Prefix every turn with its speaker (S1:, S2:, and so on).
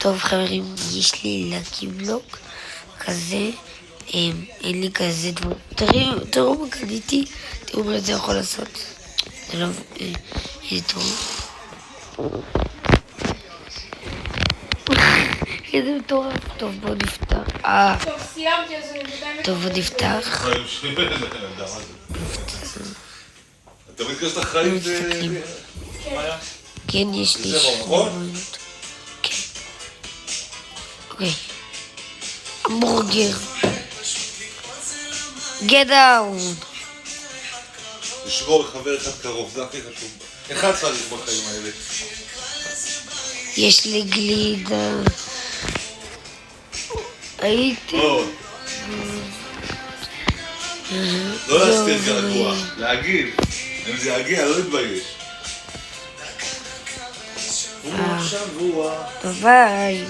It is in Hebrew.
S1: טוב חברים, יש לי לקי-בלוק כזה, אין לי כזה דברים. תראו מה קניתי, תראו מה זה יכול לעשות. זה לא... איזה טוב. איזה מטורף. טוב, בואו נפתח.
S2: טוב, סיימתי, אז אני בינתיים...
S1: טוב, בואו נפתח.
S3: אתה מתקרש את החיים
S1: כן, יש לי...
S3: זה נכון?
S1: כן. אוקיי. המבורגר. Get out.
S3: לשרור לחבר אחד קרוב, זה הכי חשוב. אחד צריך בחיים האלה.
S1: יש לי גלידה. הייתי...
S3: לא להסתיר געגוע, להגיב. אם זה יגיע, לא להתבייש. הוא עכשיו, הוא...
S1: ביי.